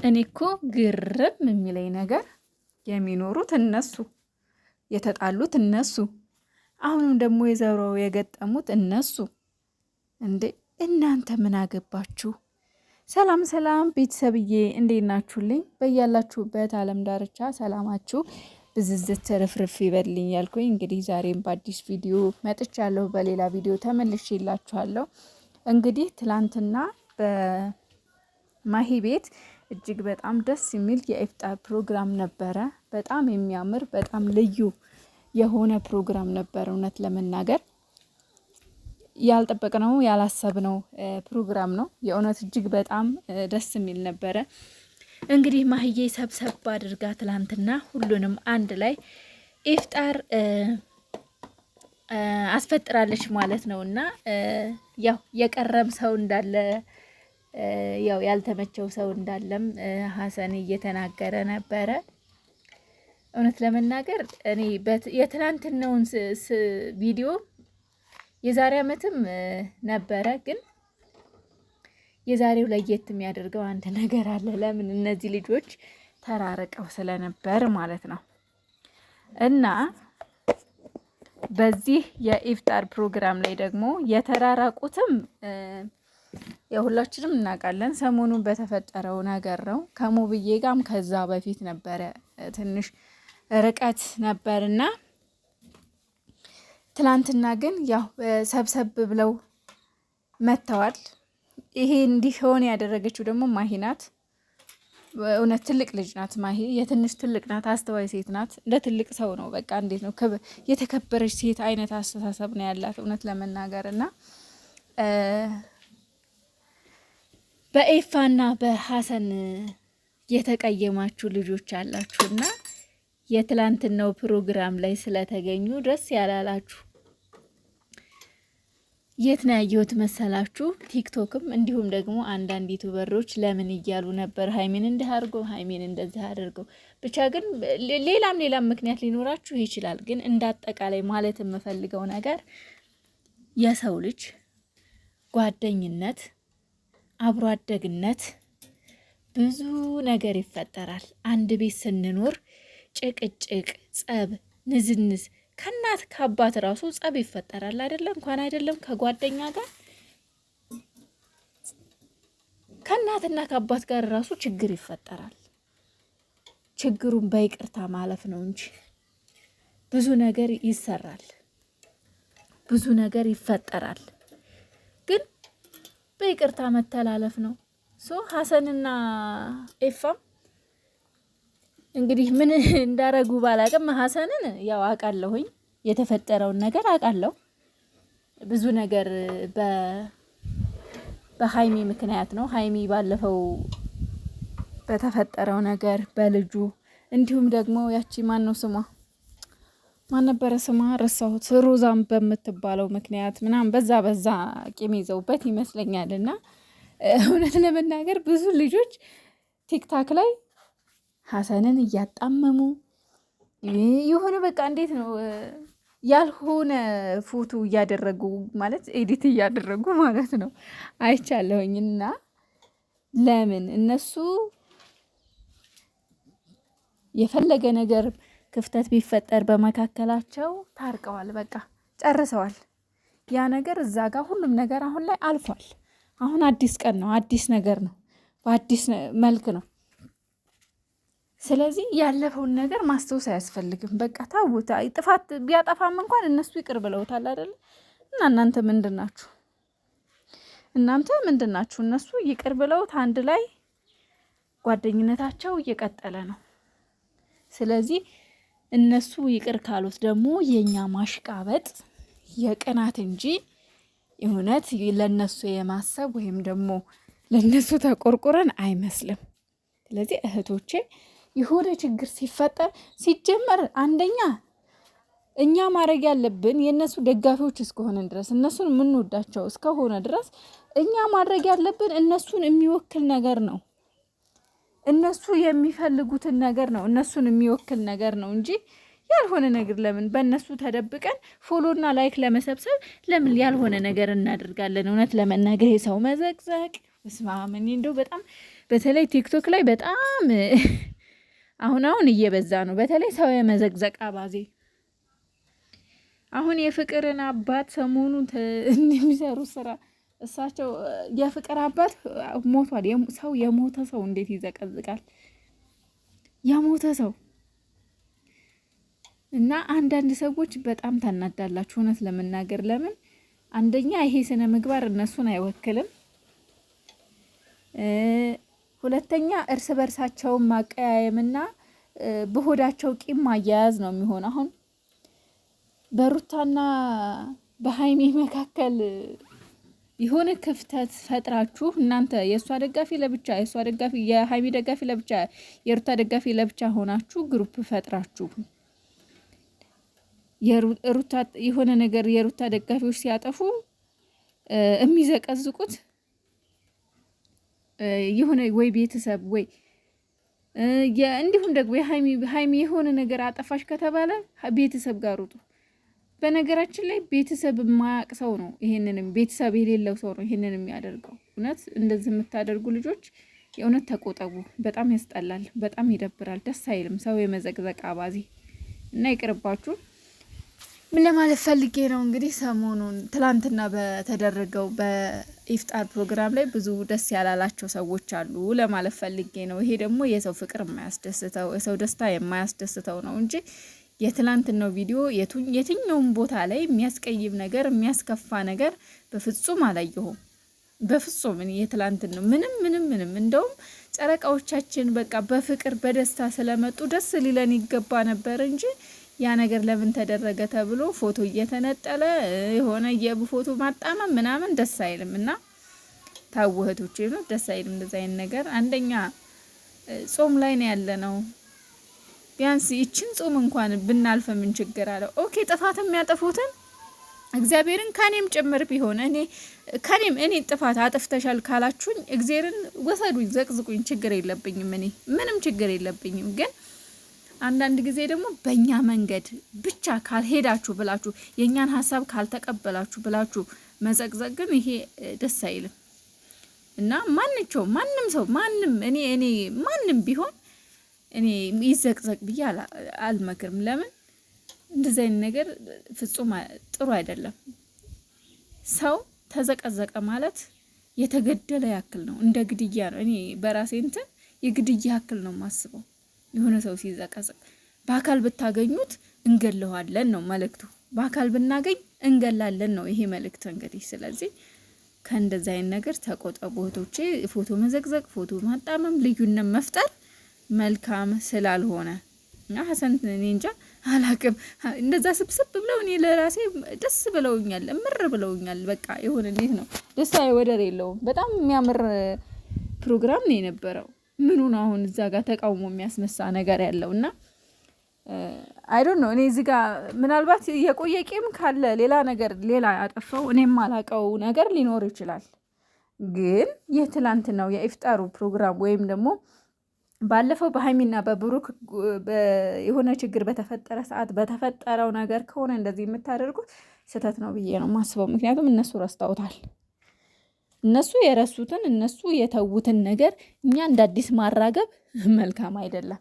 እኔ እኮ ግርም የሚለኝ ነገር የሚኖሩት እነሱ፣ የተጣሉት እነሱ፣ አሁንም ደግሞ የዘረው የገጠሙት እነሱ። እንዴ እናንተ ምን አገባችሁ? ሰላም ሰላም ቤተሰብዬ እንዴት ናችሁልኝ? በያላችሁበት ዓለም ዳርቻ ሰላማችሁ ብዝዝት ትርፍርፍ ይበልኝ ያልኩኝ እንግዲህ ዛሬም በአዲስ ቪዲዮ መጥቻለሁ። በሌላ ቪዲዮ ተመልሼላችኋለሁ። እንግዲህ ትላንትና በማሂ ቤት እጅግ በጣም ደስ የሚል የኢፍጣር ፕሮግራም ነበረ። በጣም የሚያምር በጣም ልዩ የሆነ ፕሮግራም ነበረ። እውነት ለመናገር ያልጠበቅነው ያላሰብነው ፕሮግራም ነው። የእውነት እጅግ በጣም ደስ የሚል ነበረ። እንግዲህ ማህዬ ሰብሰብ አድርጋ ትላንትና ሁሉንም አንድ ላይ ኢፍጣር አስፈጥራለች ማለት ነው። እና ያው የቀረም ሰው እንዳለ ያው ያልተመቸው ሰው እንዳለም ሀሰን እየተናገረ ነበረ። እውነት ለመናገር እኔ የትናንትናውን ቪዲዮ የዛሬ ዓመትም ነበረ፣ ግን የዛሬው ለየት የሚያደርገው አንድ ነገር አለ። ለምን? እነዚህ ልጆች ተራርቀው ስለነበር ማለት ነው። እና በዚህ የኢፍጣር ፕሮግራም ላይ ደግሞ የተራራቁትም የሁላችንም እናውቃለን፣ ሰሞኑን በተፈጠረው ነገር ነው። ከሙብዬ ጋም ከዛ በፊት ነበረ ትንሽ ርቀት ነበርና ትላንትና ግን ያው ሰብሰብ ብለው መጥተዋል። ይሄ እንዲሆን ያደረገችው ደግሞ ማሂ ናት። እውነት ትልቅ ልጅ ናት ማሂ፣ የትንሽ ትልቅ ናት፣ አስተዋይ ሴት ናት። እንደ ትልቅ ሰው ነው በቃ። እንዴት ነው የተከበረች ሴት አይነት አስተሳሰብ ነው ያላት እውነት ለመናገር እና በኤፋና በሀሰን የተቀየማችሁ ልጆች አላችሁና የትላንትናው ፕሮግራም ላይ ስለተገኙ ደስ ያላላችሁ የት ነው ያየሁት መሰላችሁ? ቲክቶክም እንዲሁም ደግሞ አንዳንድ ዩቲዩበሮች ለምን እያሉ ነበር፣ ሀይሚን እንዲህ አድርገው ሀይሚን እንደዚህ አድርገው። ብቻ ግን ሌላም ምክንያት ሊኖራችሁ ይችላል። ግን እንዳጠቃላይ ማለት የምፈልገው ነገር የሰው ልጅ ጓደኝነት፣ አብሮ አደግነት ብዙ ነገር ይፈጠራል። አንድ ቤት ስንኖር ጭቅጭቅ፣ ጸብ፣ ንዝንዝ ከእናት ከአባት ራሱ ጸብ ይፈጠራል አይደለም? እንኳን አይደለም ከጓደኛ ጋር ከእናትና ከአባት ጋር ራሱ ችግር ይፈጠራል። ችግሩን በይቅርታ ማለፍ ነው እንጂ ብዙ ነገር ይሰራል፣ ብዙ ነገር ይፈጠራል። ግን በይቅርታ መተላለፍ ነው። ሀሰንና ኤፋም እንግዲህ ምን እንዳረጉ ባላቅም ሀሰንን ያው አውቃለሁኝ፣ የተፈጠረውን ነገር አውቃለሁ። ብዙ ነገር በሀይሚ ምክንያት ነው። ሀይሚ ባለፈው በተፈጠረው ነገር በልጁ እንዲሁም ደግሞ ያቺ ማን ነው ስሟ? ማን ነበረ ስሟ? ረሳሁት። ሮዛም በምትባለው ምክንያት ምናምን በዛ ቂም ይዘውበት ይመስለኛል። እና እውነት ለመናገር ብዙ ልጆች ቲክታክ ላይ ሀሰንን እያጣመሙ የሆነ በቃ እንዴት ነው ያልሆነ ፎቶ እያደረጉ ማለት ኤዲት እያደረጉ ማለት ነው አይቻለሁኝ። እና ለምን እነሱ የፈለገ ነገር ክፍተት ቢፈጠር በመካከላቸው ታርቀዋል፣ በቃ ጨርሰዋል። ያ ነገር እዛ ጋር ሁሉም ነገር አሁን ላይ አልፏል። አሁን አዲስ ቀን ነው፣ አዲስ ነገር ነው፣ በአዲስ መልክ ነው። ስለዚህ ያለፈውን ነገር ማስታወስ አያስፈልግም። በቃ ታውታ ጥፋት ቢያጠፋም እንኳን እነሱ ይቅር ብለውታል አይደል? እና እናንተ ምንድናችሁ? እነሱ ይቅር ብለውት አንድ ላይ ጓደኝነታቸው እየቀጠለ ነው። ስለዚህ እነሱ ይቅር ካሉት ደግሞ የኛ ማሽቃበጥ የቅናት እንጂ እውነት ለነሱ የማሰብ ወይም ደግሞ ለነሱ ተቆርቁረን አይመስልም። ስለዚህ እህቶቼ የሆነ ችግር ሲፈጠር ሲጀመር አንደኛ እኛ ማድረግ ያለብን የእነሱ ደጋፊዎች እስከሆነ ድረስ እነሱን የምንወዳቸው እስከሆነ ድረስ እኛ ማድረግ ያለብን እነሱን የሚወክል ነገር ነው። እነሱ የሚፈልጉትን ነገር ነው፣ እነሱን የሚወክል ነገር ነው እንጂ ያልሆነ ነገር ለምን በእነሱ ተደብቀን ፎሎና ላይክ ለመሰብሰብ ለምን ያልሆነ ነገር እናደርጋለን? እውነት ለመናገር የሰው መዘቅዘቅ ስማምን እንደው በጣም በተለይ ቲክቶክ ላይ በጣም አሁን እየበዛ ነው። በተለይ ሰው የመዘግዘቅ አባዜ። አሁን የፍቅርን አባት ሰሞኑን እንደሚሰሩ ስራ እሳቸው የፍቅር አባት ሞቷል። ሰው የሞተ ሰው እንዴት ይዘቀዝቃል? የሞተ ሰው እና አንዳንድ ሰዎች በጣም ታናዳላችሁ እውነት ለመናገር። ለምን? አንደኛ ይሄ ስነ ምግባር እነሱን አይወክልም። ሁለተኛ እርስ በርሳቸው ማቀያየምና በሆዳቸው ቂም ማያያዝ ነው የሚሆን። አሁን በሩታና በሀይሚ መካከል የሆነ ክፍተት ፈጥራችሁ እናንተ የእሷ ደጋፊ ለብቻ የሀይሚ ደጋፊ ለብቻ የሩታ ደጋፊ ለብቻ ሆናችሁ ግሩፕ ፈጥራችሁ የሩታ የሆነ ነገር የሩታ ደጋፊዎች ሲያጠፉ የሚዘቀዝቁት የሆነ ወይ ቤተሰብ ወይ እንዲሁም ደግሞ የሀይሚ የሆነ ነገር አጠፋሽ ከተባለ ቤተሰብ ጋር ሩጡ። በነገራችን ላይ ቤተሰብ የማያውቅ ሰው ነው ይሄንንም ቤተሰብ የሌለው ሰው ነው ይሄንን የሚያደርገው። እውነት እንደዚህ የምታደርጉ ልጆች የእውነት ተቆጠቡ። በጣም ያስጠላል፣ በጣም ይደብራል፣ ደስ አይልም ሰው የመዘቅዘቅ አባዜ እና ይቅርባችሁ። ምን ለማለት ፈልጌ ነው እንግዲህ ሰሞኑን ትላንትና በተደረገው በኢፍጣር ፕሮግራም ላይ ብዙ ደስ ያላላቸው ሰዎች አሉ ለማለት ፈልጌ ነው። ይሄ ደግሞ የሰው ፍቅር የማያስደስተው የሰው ደስታ የማያስደስተው ነው እንጂ የትላንትናው ቪዲዮ የትኛውም ቦታ ላይ የሚያስቀይም ነገር የሚያስከፋ ነገር በፍጹም አላየሁም። በፍጹም እኔ የትላንትን ነው ምንም እንደውም ጨረቃዎቻችን በቃ በፍቅር በደስታ ስለመጡ ደስ ሊለን ይገባ ነበር እንጂ ያ ነገር ለምን ተደረገ ተብሎ ፎቶ እየተነጠለ የሆነ የፎቶ ማጣመም ምናምን ደስ አይልም። እና ታውህቶቼ ነው ደስ አይልም እንደዛ አይነት ነገር። አንደኛ ጾም ላይ ነው ያለ ነው። ቢያንስ ይችን ጾም እንኳን ብናልፈ ምን ችግር አለው? ኦኬ ጥፋት የሚያጠፉትን እግዚአብሔርን ከኔም ጭምር ቢሆን እኔ ጥፋት አጥፍተሻል ካላችሁኝ እግዚአብሔርን ወሰዱኝ፣ ዘቅዝቁኝ፣ ችግር የለብኝም። እኔ ምንም ችግር የለብኝም። ግን አንዳንድ ጊዜ ደግሞ በእኛ መንገድ ብቻ ካልሄዳችሁ ብላችሁ የእኛን ሀሳብ ካልተቀበላችሁ ብላችሁ መዘቅዘቅ ግን ይሄ ደስ አይልም። እና ማንም ሰው እኔ ማንም ቢሆን እኔ ይዘቅዘቅ ብዬ አልመክርም። ለምን እንደዚህ አይነት ነገር ፍጹም ጥሩ አይደለም። ሰው ተዘቀዘቀ ማለት የተገደለ ያክል ነው፣ እንደ ግድያ ነው። እኔ በራሴ የግድያ ያክል ነው የማስበው። የሆነ ሰው ሲዘቀዘቅ በአካል ብታገኙት እንገለዋለን ነው መልእክቱ። በአካል ብናገኝ እንገላለን ነው ይሄ መልእክት እንግዲህ። ስለዚህ ከእንደዚህ አይነት ነገር ተቆጠቡ እህቶቼ። ፎቶ መዘቅዘቅ፣ ፎቶ ማጣመም፣ ልዩነት መፍጠር መልካም ስላልሆነ እና ሀሰን እኔ እንጃ አላቅም። እንደዛ ስብስብ ብለው እኔ ለራሴ ደስ ብለውኛል፣ እምር ብለውኛል። በቃ የሆነ እንዴት ነው ደስታ ወደር የለውም። በጣም የሚያምር ፕሮግራም ነው የነበረው። ምኑ ነው አሁን እዛ ጋር ተቃውሞ የሚያስነሳ ነገር ያለው? እና አይ ዶንት ኖ እኔ እዚህ ጋር ምናልባት የቆየ ቂም ካለ ሌላ ያጠፋው እኔም ማላቀው ነገር ሊኖር ይችላል። ግን የትላንት ነው የኢፍጣሩ ፕሮግራም ወይም ደግሞ ባለፈው በሀይሚና በብሩክ የሆነ ችግር በተፈጠረ ሰዓት በተፈጠረው ነገር ከሆነ እንደዚህ የምታደርጉት ስህተት ነው ብዬ ነው የማስበው። ምክንያቱም እነሱ ረስተውታል። እነሱ የረሱትን እነሱ የተዉትን ነገር እኛ እንደ አዲስ ማራገብ መልካም አይደለም።